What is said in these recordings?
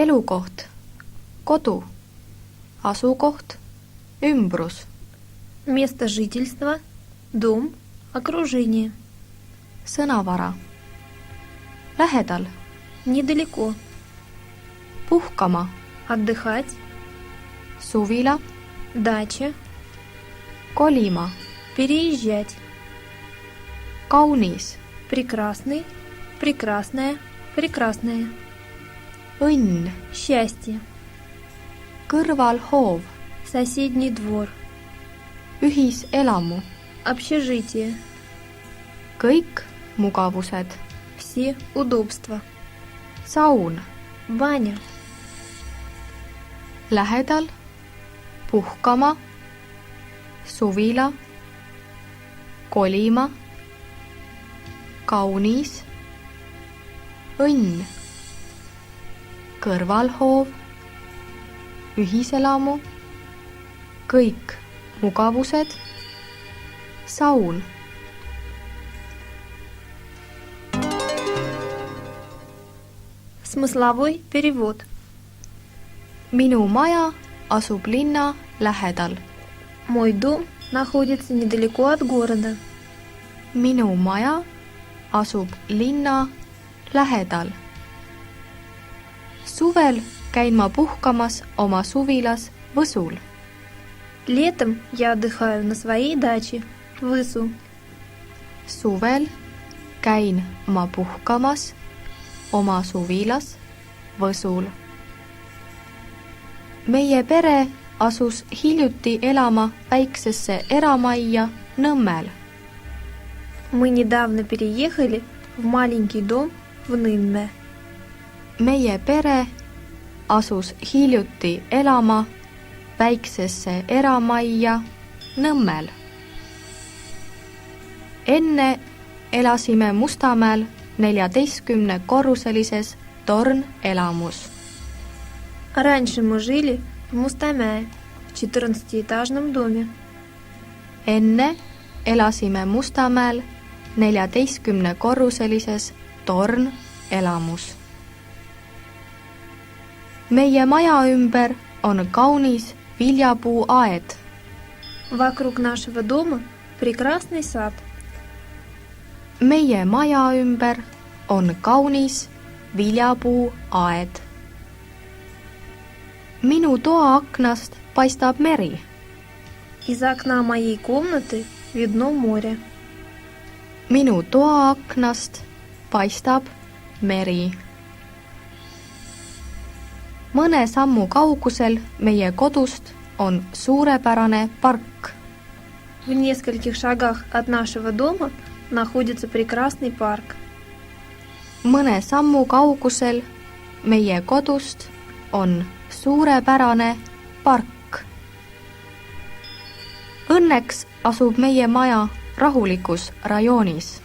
Elukoht, kodu, asukoht, ümbrus. Место жительства, дом, окружение. Sõnavara. Lähedal, Недалеко. puhkama, Отдыхать, suvila, дача, kolima, переезжать. kaunis, Прекрасный, прекрасная, прекрасное. õnn, Счастье. kõrvalhoov, Соседний двор. ühiselamu, Общежитие. kõik mugavused, Все удобства. saun, Баня. lähedal, puhkama, suvila, kolima, kaunis, õnn, kõrvalhoov, ühiselamu, kõik mugavused, saun. Смысловой перевод. Minu maja asub linna lähedal. Мой дом находится недалеко от города. Minu maja asub linna lähedal. Suvel käin ma puhkamas oma suvilas Võsul. Летом я отдыхаю на своей даче в Võsu. Suvel käin ma puhkamas oma suvilas Võsul. Meie pere asus hiljuti elama väiksesse eramajja Nõmmel. Мы недавно переехали в маленький дом в Nõmme. Meie pere asus hiljuti elama väiksesse eramajja Nõmmel. Enne elasime Mustamäel 14-korruselises tornelamus. Раньше мы жили в Мустамяе, в 14-этажном доме. Enne elasime Mustamäel 14-korruselises tornelamus. Meie maja ümber on kaunis viljapuuaed. Вокруг нашего дома прекрасный сад. Meie maja ümber on kaunis viljapuuaed. Minu toa aknast paistab meri. Из окна моей комнаты видно море. Minu toa aknast paistab meri. Mõne sammu kaugusel meie kodust on suurepärane park. В нескольких шагах от нашего дома находится прекрасный парк. Mõne sammu kaugusel meie kodust on suurepärane park. Õnneks asub meie maja rahulikus rajoonis.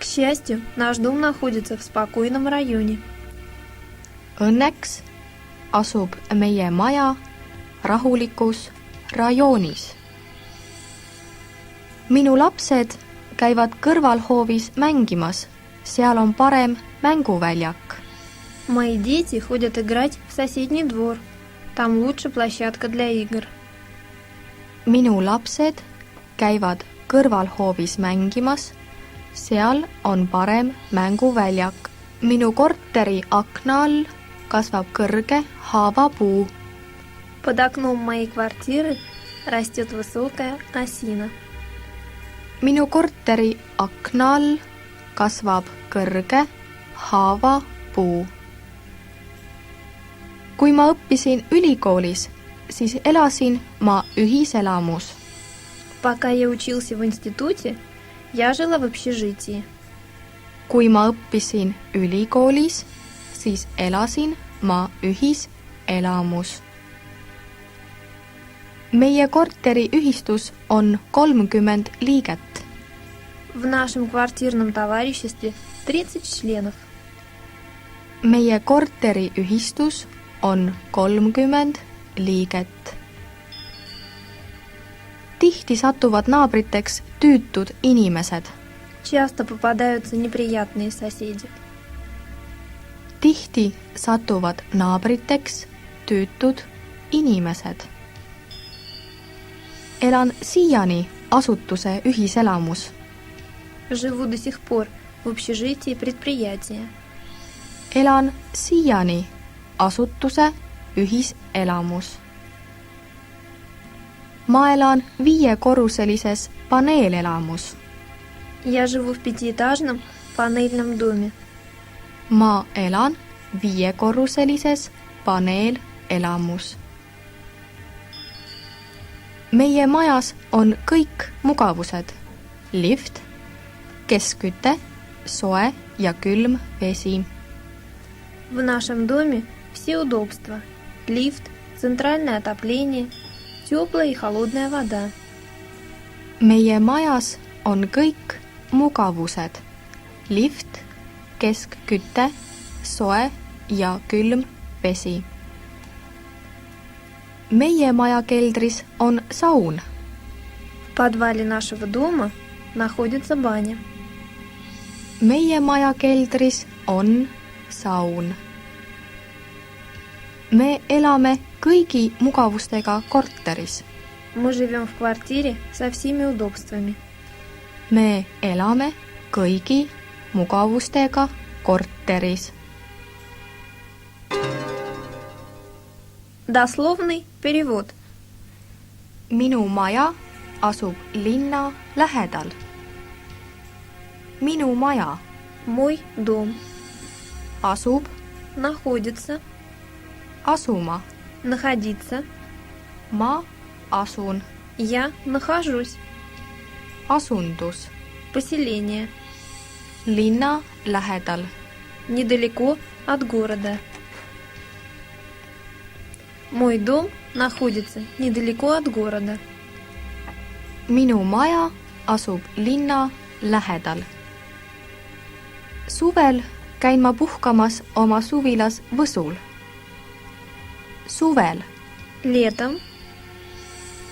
К счастью, наш дом находится в спокойном районе. Õnneks asub meie maja rahulikus rajoonis. Minu lapsed käivad kõrvalhoovis mängimas, seal on parem mänguväljak. Мои дети ходят играть в соседний двор. Там лучше площадка для игр. Minu lapsed käivad kõrvalhoovis mängimas, seal on parem mänguväljak. Minu korteri akna all kasvab kõrge haavapuu. Под окном моей квартиры растет высокая осина. Minu korteri akna all kasvab kõrge haavapuu. Kui ma õppisin ülikoolis, siis elasin ma ühiselamus. Пока я учился в институте, я жила в общежитии. Kui ma õppisin ülikoolis, siis elasin ma ühiselamus. Meie korteri ühistus on 30 liiget. В нашем квартирном товариществе 30 членов. Meie korteri ühistus on 30 liiget. Tihti satuvad naabriteks tüütud inimesed. Часто попадаются неприятные соседи. Tihti satuvad naabriteks tüütud inimesed. Elan siiani asutuse ühiselamus. Живу до сих пор в общежитии предприятия. Elan siiani asutuse ühiselamus. Ma elan 5-korruselises paneelelamus. Я живу в 5-этажном панельном доме. Ma elan 5-korruselises paneelelamus. Meie majas on kõik mugavused. Lift, keskküte, soe ja külm vesi. В нашем доме все удобства. Лифт, центральное отопление, теплая и холодная вода. Meie majas on kõik mugavused. Lift, keskküte, soe ja külm vesi. Meie maja keldris on saun. В подвале нашего дома находится баня. Meie maja keldris on saun. Me elame kõigi mugavustega korteris. Мы живем в квартире со всеми удобствами. Me elame kõigi mugavustega korteris. Дословный перевод. Minu maja asub linna lähedal. Minu maja Мой дом. asub, Находится. asuma. Находиться. Ma asun. Я нахожусь. Asundus. Поселение. Linna lähedal. Недалеко от города. Мой дом находится недалеко от города. Minu maja asub linna lähedal. Suvel käin ma puhkamas oma suvilas Võsul. Suvel Летом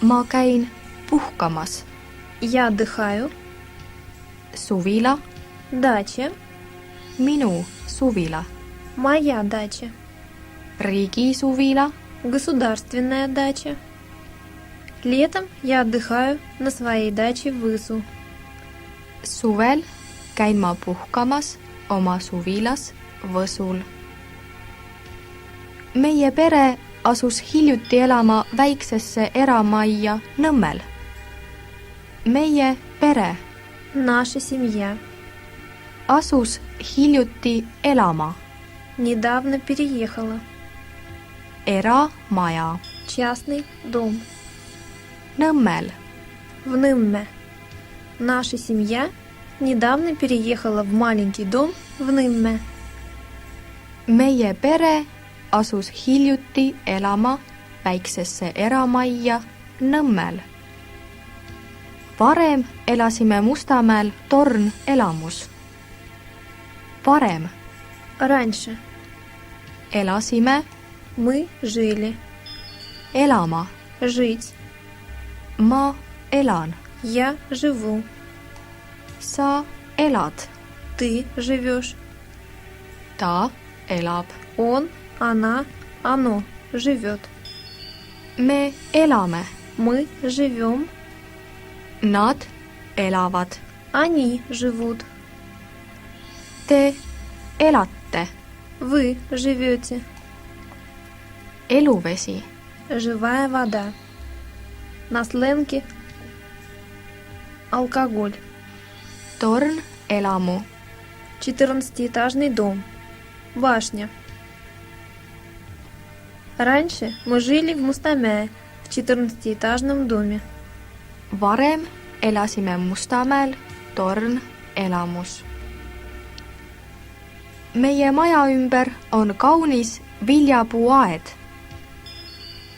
ma käin puhkamas. я отдыхаю. Suvila, Дача. minu suvila. Моя дача. Riigi suvila, Государственная дача. Летом я отдыхаю на своей даче в Võsu. suvel käin ma puhkamas oma suvilas Võsul. Meie pere asus hiljuti elama väiksesse eramajja Nõmmel. Meie pere Наша семья asus hiljuti elama. недавно переехала. Eramaja Частный дом. Nõmmel. В Nõmme. Наша семья недавно переехала в маленький дом в Nõmme. Meie pere asus hiljuti elama väiksesse eramajja Nõmmel. Varem elasime Mustamäel tornelamus. Varem Раньше elasime, мы жили. elama. Жить. Ma elan. Я живу. Sa elad. Ты живешь. Ta elab. Он, она, оно живет. Me elame. Мы живем. Nad elavad. Они живут. Te elate. Вы живете. Eluvesi. Живая вода. На сленге алкоголь. Tornelamu. 14-этажный дом. Башня. Раньше мы жили в Mustamäe в 14-этажном доме. Varem elasime Mustamäel tornelamus. Meie maja ümber on kaunis viljapuuaed.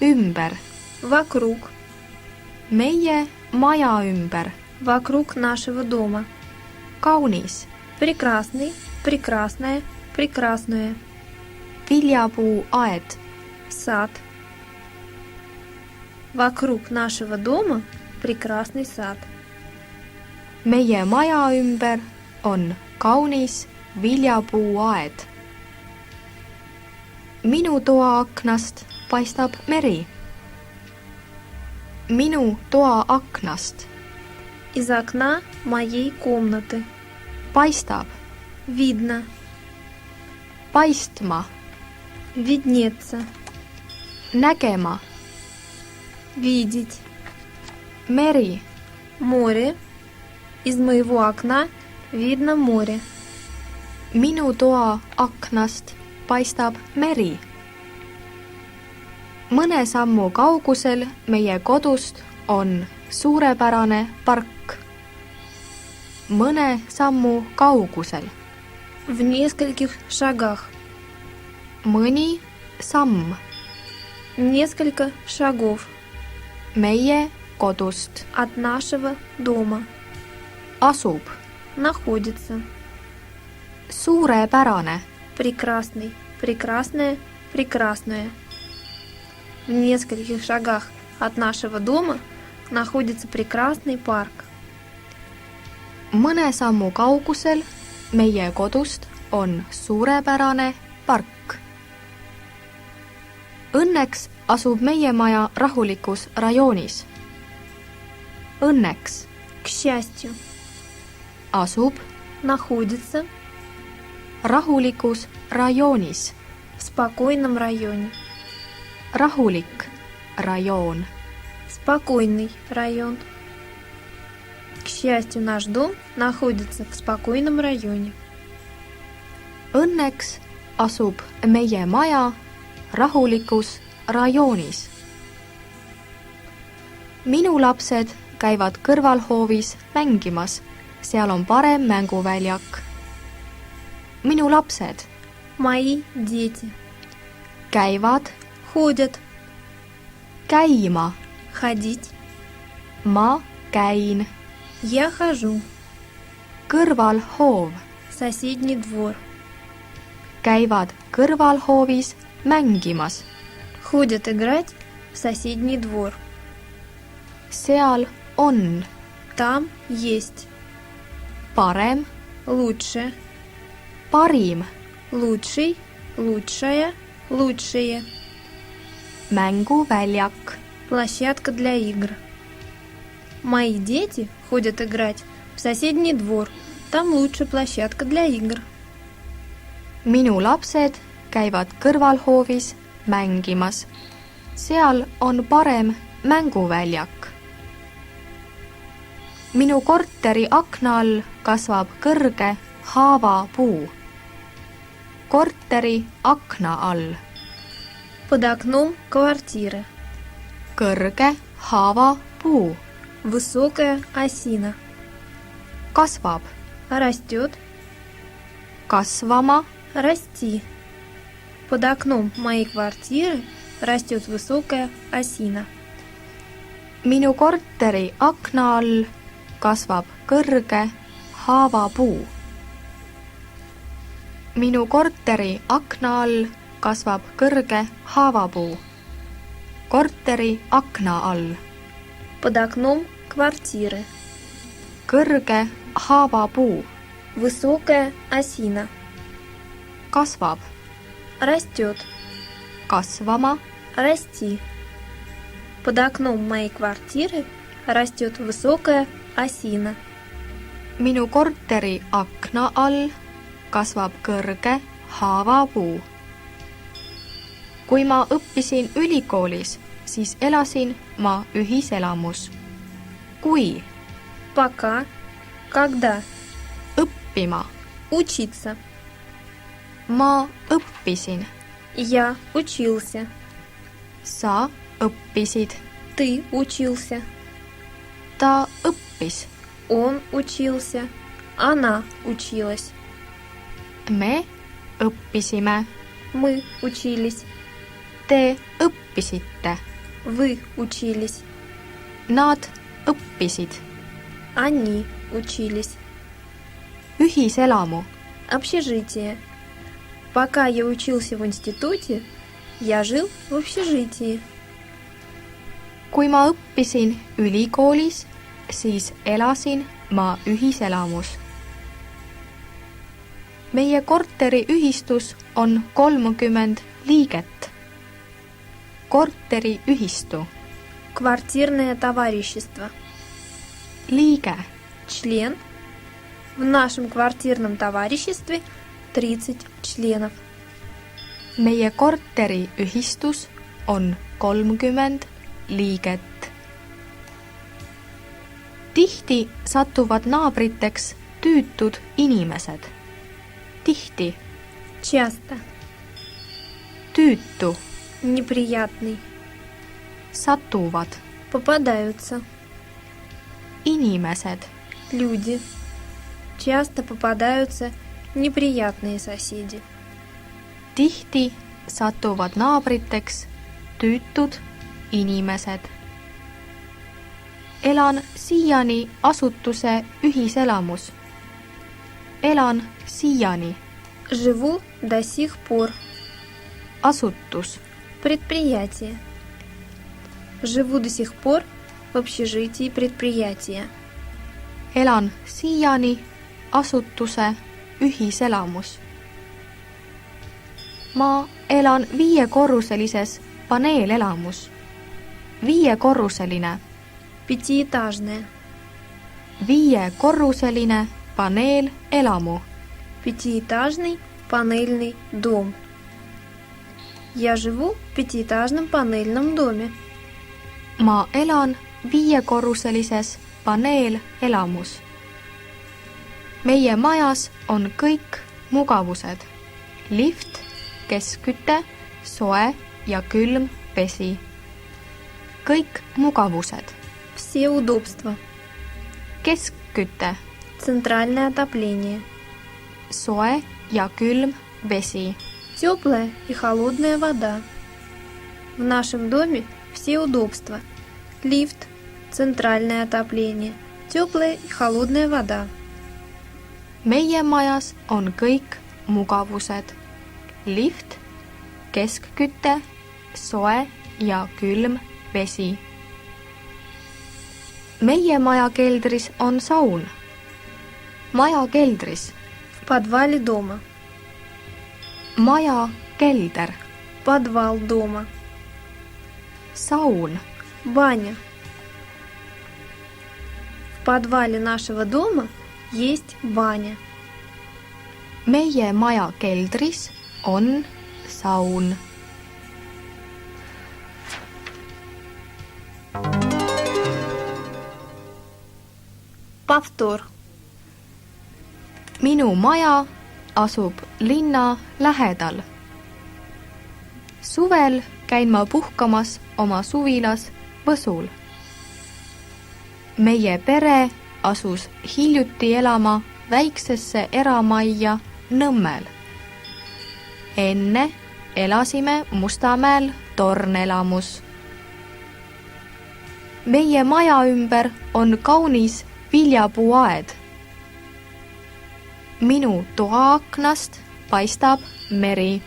Ümber. Вокруг. Meie maja ümber. Вокруг нашего дома. Kaunis. Прекрасный, прекрасная, прекрасное. Viljapuuaed. Сад. Вокруг нашего дома прекрасный сад. Meie maja ümber on kaunis viljapuuaed. Minu toa aknast paistab meri. Minu toa aknast Из окна моей комнаты. paistab, Видно. paistma, Виднеться. nägema, Видеть. meri. Море. Из моего окна видно море. Minu toa aknast paistab meri. Mõne sammu kaugusel meie kodust on suurepärane park. Mõne sammu kaugusel. В нескольких шагах. Mõni samm Несколько шагов meie kodust от нашего дома. asub. Находится. Suurepärane. Прекрасный. Прекрасное. Прекрасное. В нескольких шагах от нашего дома находится прекрасный парк. Mõne sammu kaugusel meie kodust on suurepärane park. Õnneks asub meie maja rahulikus rajoonis. Õnneks К счастью, asub находится rahulikus rajoonis. в спокойном районе. Rahulik rajoon. Спокойный район. К счастью, наш дом находится в спокойном районе. Õnneks asub meie maja rahulikus rajoonis. Minu lapsed käivad kõrvalhoovis mängimas. Seal on parem mänguväljak. Minu lapsed Мои дети käivad ходят. käima. Ходить. Ma käin. Я хожу. Kõrvalhoov. Соседний двор. Käivad kõrvalhoovis mängimas. Ходят играть в соседний двор. Seal on Там есть parem, лучше, parim лучший, лучшая, лучшие. mänguväljak. Площадка для игр. Мои дети ходят играть в соседний двор. Там лучше площадка для игр. Minu lapsed käivad kõrvalhoovis mängimas. Seal on parem mänguväljak. Minu korteri akna all kasvab kõrge haavapuu. Korteri akna all Под окном квартиры. kõrge haavapuu Высокая осина. kasvab, Растет. kasvama, Расти. Под окном моей квартиры растет высокая осина. minu korteri akna all kasvab kõrge haavapuu. Minu korteri akna all kasvab kõrge haavapuu. Korteri akna all Под окном квартиры. kõrge haavapuu Высокая осина. kasvab, Растет. kasvama, Расти. Под окном моей квартиры растет высокая осина. minu korteri akna all kasvab kõrge haavapuu. Kui ma õppisin ülikoolis, siis elasin ma ühiselamus. Kui Пока. Когда. õppima, Учиться. ma õppisin, Я учился. sa õppisid, Ты учился. ta õppis, Он учился. Она училась. me õppisime, Мы учились. te õppisite, Вы учились. nad õppisid. Они учились. Ühiselamu, Общежитие. Пока я учился в институте, я жил в общежитии. kui ma õppisin ülikoolis, siis elasin ma ühiselamus. Meie korteriühistus on 30 liiget. Korteriühistu. Квартирное товарищество. Liige. Член. В нашем квартирном товариществе 30 членов. Meie korteriühistus on 30 liiget. Tihti satuvad naabriteks tüütud inimesed. Tihti. Часто. Tüütu. Неприятный. Satuvad. Попадаются. Inimesed. Люди. Часто попадаются неприятные соседи. Tihti satuvad naabriteks tüütud inimesed. Elan siiani asutuse ühiselamus. Elan siiani. Живу до сих пор. Asutus. Предприятие. Живу до сих пор в общежитии предприятия. Elan siiani asutuse ühiselamus. Ma elan 5-korruselises paneelelamus. 5-korruseline. Пятиэтажное. 5-korruseline paneelelamu. Пятиэтажный панельный дом. Я живу в пятиэтажном панельном доме. Ma elan 5-korruselises paneelelamus. Meie majas on kõik mugavused. Lift, keskküte, soe ja külm vesi. Kõik mugavused. Все удобства. Keskküte, Центральное отопление. soe ja külm vesi. Теплая и холодная вода. В нашем доме все удобства. Лифт, центральное отопление, теплая и холодная вода. Meie majas on kõik mugavused. Lift, keskküte, soe ja külm vesi. Meie maja keldris on saun. Maja keldris. В подвале дома. Maja kelder. Подвал дома. Saun. Баня. В подвале нашего дома есть баня. Meie maja keldris on saun. Повтор. Minu maja asub linna lähedal. Suvel käin ma puhkamas oma suvilas Võsul. Meie pere asus hiljuti elama väiksesse eramajja Nõmmel. Enne elasime Mustamäel tornelamus. Meie maja ümber on kaunis viljapuuaed. Minu toaaknast paistab meri.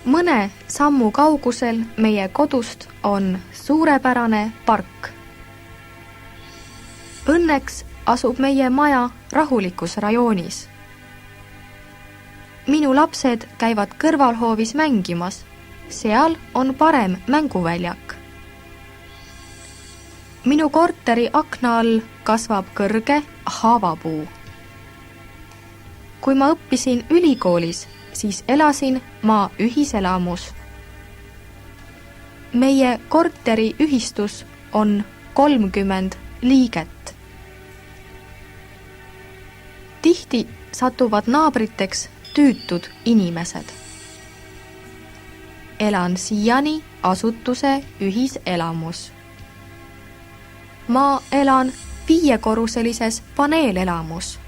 Mõne sammu kaugusel meie kodust on suurepärane park. Õnneks asub meie maja rahulikus rajoonis. Minu lapsed käivad kõrvalhoovis mängimas. Seal on parem mänguväljak. Minu korteri akna all kasvab kõrge haavapuu. Kui ma õppisin ülikoolis, siis elasin ma ühiselamus. Meie korteriühistus on 30 liiget. Tihti satuvad naabriteks tüütud inimesed. Elan siiani asutuse ühiselamus. Ma elan 5-korruselises paneelelamus.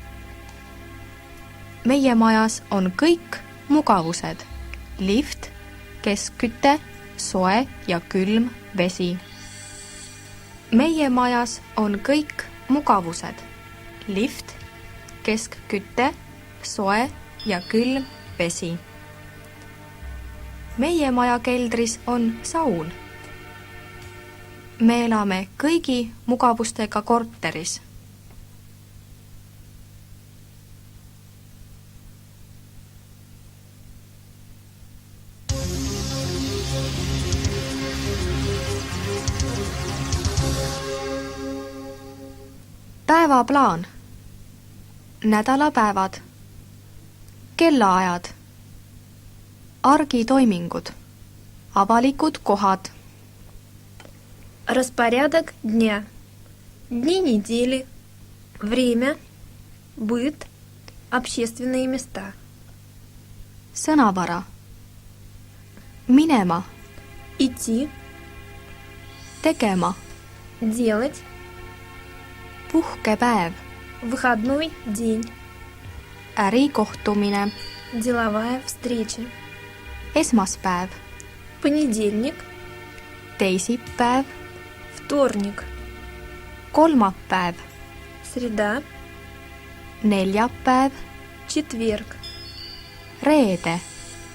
Meie majas on kõik mugavused. Lift, keskküte, soe ja külm vesi. Meie majas on kõik mugavused. Lift, keskküte, soe ja külm vesi. Meie maja keldris on saun. Me elame kõigi mugavustega korteris. päevaplaan, nädalapäevad, kellaajad, argitoimingud, avalikud kohad, Распорядок дня. Дни недели. Время. Быт. Общественные места. sõnavara, minema, Идти. tegema, Делать. puhkepäev, Выходной день. ärikohtumine, Деловая встреча. esmaspäev, Понедельник. teisipäev, Вторник. kolmapäev, Среда. neljapäev, Четверг. reede,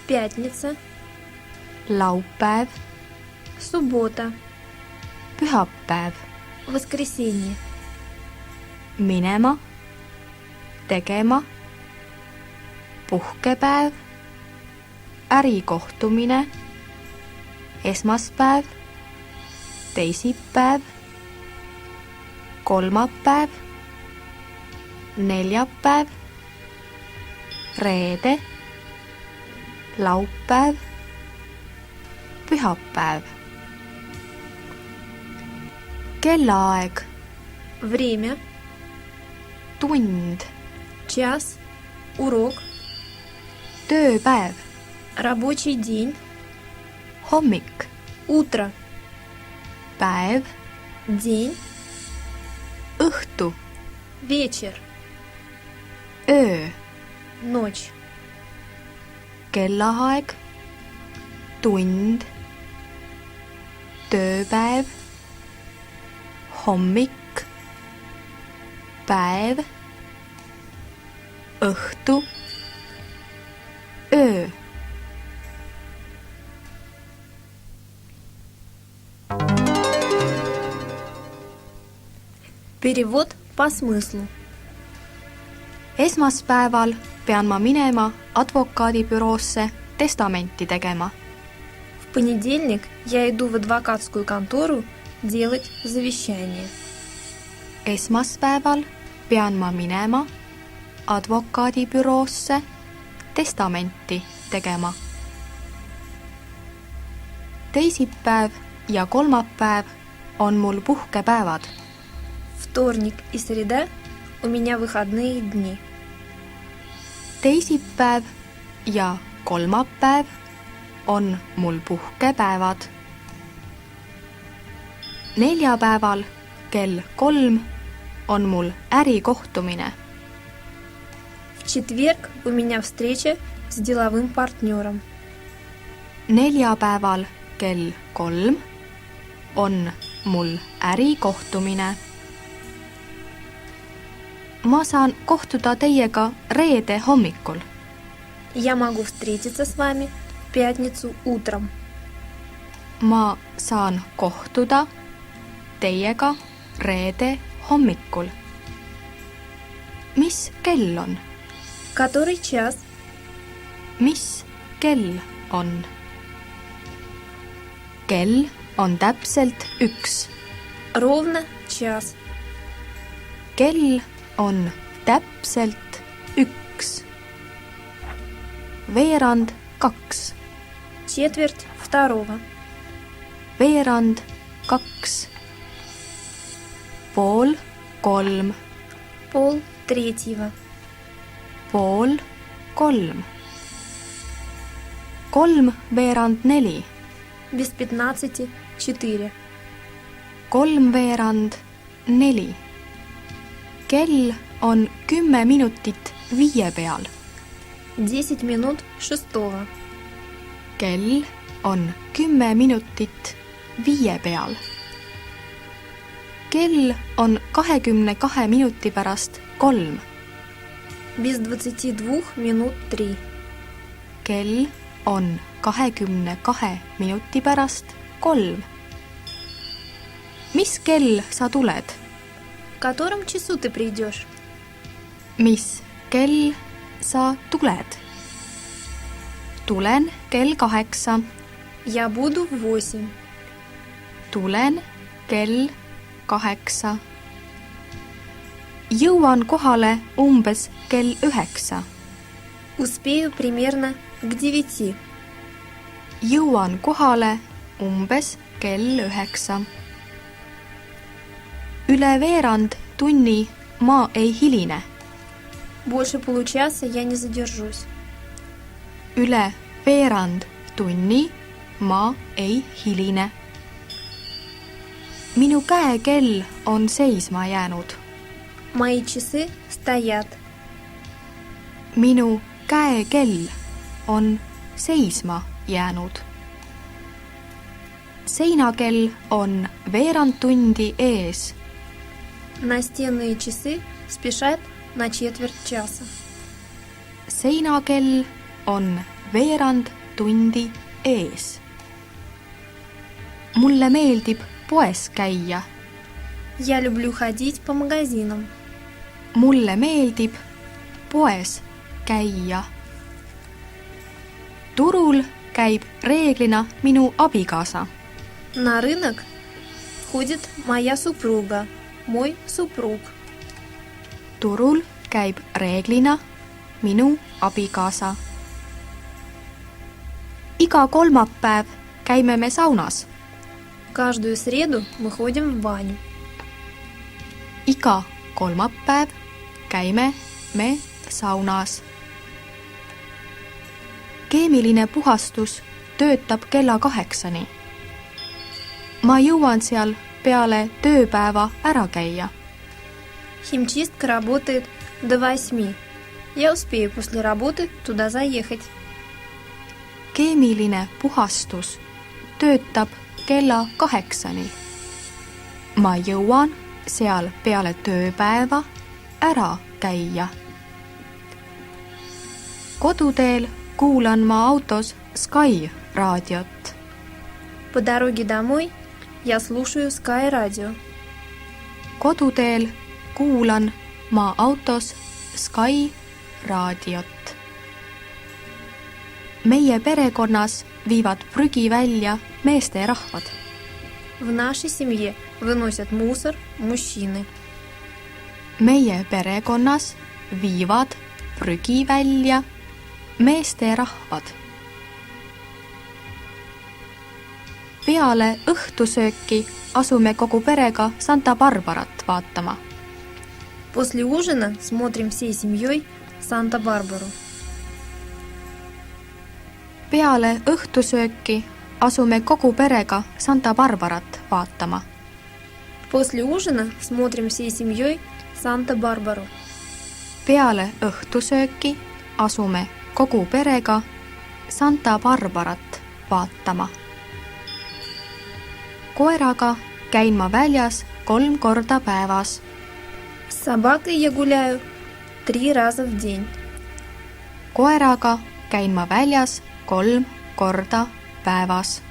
Пятница. laupäev, Суббота. pühapäev, Воскресенье. minema, tegema, puhkepäev, ärikohtumine, esmaspäev, teisipäev, kolmapäev, neljapäev, reede, laupäev, pühapäev. Kellaaeg, Время. tund, Час. Урок. tööpäev, Рабочий день. hommik, Утро. päev, День. õhtu, Вечер. öö, Ночь. kellaaeg, tund, tööpäev, hommik, päev, õhtu, öö. Перевод по смыслу. Esmaspäeval pean ma minema advokaadibüroosse testamenti tegema. В понедельник я иду в адвокатскую контору делать завещание. Esmaspäeval pean ma minema advokaadibüroosse testamenti tegema. Teisipäev ja kolmapäev on mul puhkepäevad. Вторник и среда у меня выходные дни. Teisipäev ja kolmapäev on mul puhkepäevad. Neljapäeval kell 3 on mul ärikohtumine. В четверг у меня встреча с деловым партнером. Neljapäeval kell 3 on mul ärikohtumine. Ma saan kohtuda teiega reede hommikul. Я могу встретиться с вами в пятницу утром. Ma saan kohtuda teiega reede hommikul. Mis kell on? Который час? Mis kell on? Kell on täpselt 1. Ровно час. Kell on täpselt 1. Veerand 2. Четверть второго. Veerand 2. Pool 3. Пол третьего. Pool 3. 3 veerand 4. Без 15 4. 3 veerand 4. Kell on 10 minutit 5 peal. 10 минут шестого. Kell on 10 minutit 5 peal. Kell on 22 minuti pärast 3. Без 22 минут 3. Kell on 22 minuti pärast 3. Mis kell sa tuled? В котором часу ты придешь? Mis kell sa tuled? Tulen kell 8. Я буду в 8. Tulen kell 8. Jõuan kohale umbes kell 9. Успею примерно к 9. Jõuan kohale umbes kell 9. Üle veerand tunni ma ei hiline. Больше получаса я не задержусь. Üle veerand tunni ma ei hiline. Minu käekell on seisma jäänud. Мои часы стоят. Minu käekell on seisma jäänud. Seinakell on veerand tundi ees. Настенные часы спешат на четверть часа. Seinakell on veerand tundi ees. Mulle meeldib poes käia. Я люблю ходить по магазинам. Mulle meeldib poes käia. Turul käib reeglina minu abikaasa. На рынок ходит моя супруга, мой супруг. Turul käib reeglina minu abikaasa. Iga kolmapäev käime me saunas. Каждую среду мы ходим в баню. Iga kolmapäev käime me saunas. Keemiline puhastus töötab kella 8. Ma jõuan seal peale tööpäeva ära käia. Химчистка работает до 8. Я успею после работы туда заехать. Keemiline puhastus töötab kella 8. Ma jõuan seal peale tööpäeva ära käia. Koduteel kuulan ma autos Sky raadiot. По дороге домой я слушаю Sky Radio. Koduteel kuulan ma autos Sky raadiot. Meie perekonnas viivad prügi välja meesterahvad. В нашей семье выносят мусор мужчины. Meie perekonnas viivad prügi välja meesterahvad. Peale õhtusööki asume kogu perega Santa Barbarat vaatama. После ужина смотрим всей семьей Санта-Барбару. Peale õhtusööki asume kogu perega Santa Barbarat vaatama. После ужина смотрим всей семьей Санта-Барбару. Peale õhtusööki asume kogu perega Santa Barbarat vaatama. Koeraga käin ma väljas 3 korda päevas. С собакой я гуляю 3 раза в день. Koeraga käin ma väljas 3 korda päevas.